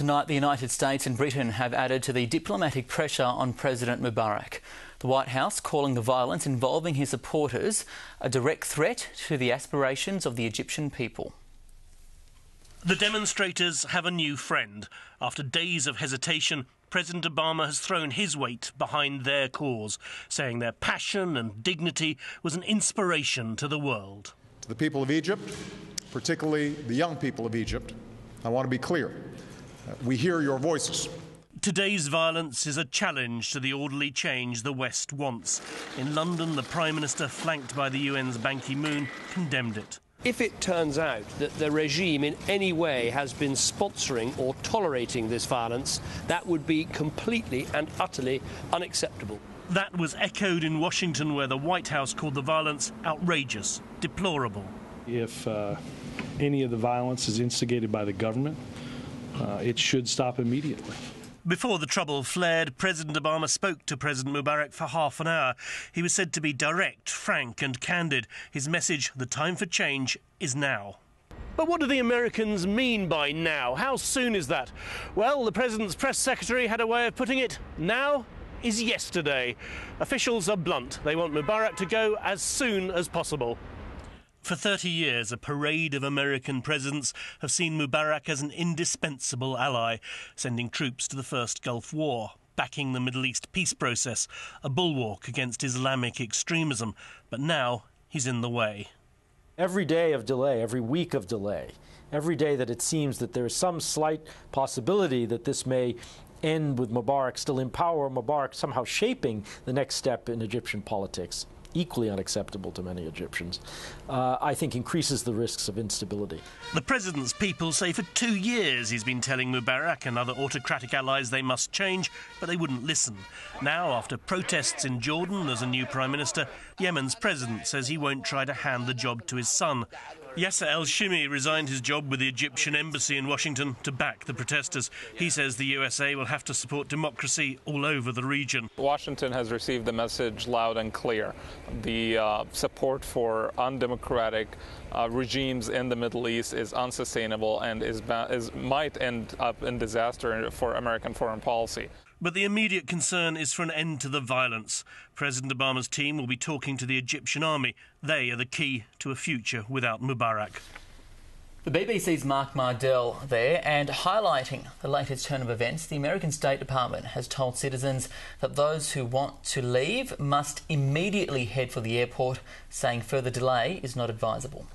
Tonight, the United States and Britain have added to the diplomatic pressure on President Mubarak. The White House calling the violence involving his supporters a direct threat to the aspirations of the Egyptian people. The demonstrators have a new friend. After days of hesitation, President Obama has thrown his weight behind their cause, saying their passion and dignity was an inspiration to the world. To the people of Egypt, particularly the young people of Egypt, I want to be clear. We hear your voices. Today's violence is a challenge to the orderly change the West wants. In London, the Prime Minister, flanked by the UN's Ban Ki-moon, condemned it. If it turns out that the regime in any way has been sponsoring or tolerating this violence, that would be completely and utterly unacceptable. That was echoed in Washington, where the White House called the violence outrageous, deplorable. If any of the violence is instigated by the government, it should stop immediately. Before the trouble flared, President Obama spoke to President Mubarak for half an hour. He was said to be direct, frank and candid. His message, the time for change, is now. But what do the Americans mean by now? How soon is that? Well, the President's press secretary had a way of putting it. Now is yesterday. Officials are blunt. They want Mubarak to go as soon as possible. For 30 years, a parade of American presidents have seen Mubarak as an indispensable ally, sending troops to the first Gulf War, backing the Middle East peace process, a bulwark against Islamic extremism. But now he's in the way. Every day of delay, every week of delay, every day that it seems that there is some slight possibility that this may end with Mubarak still in power, Mubarak somehow shaping the next step in Egyptian politics, equally unacceptable to many Egyptians, I think increases the risks of instability. The president's people say for 2 years he's been telling Mubarak and other autocratic allies they must change, but they wouldn't listen. Now, after protests in Jordan as a new prime minister, Yemen's president says he won't try to hand the job to his son. Yasser el-Shimi resigned his job with the Egyptian embassy in Washington to back the protesters. He says the USA will have to support democracy all over the region. Washington has received the message loud and clear. The support for undemocratic regimes in the Middle East is unsustainable and might end up in disaster for American foreign policy. But the immediate concern is for an end to the violence. President Obama's team will be talking to the Egyptian army. They are the key to a future without Mubarak. The BBC's Mark Mardell there, and highlighting the latest turn of events, the American State Department has told citizens that those who want to leave must immediately head for the airport, saying further delay is not advisable.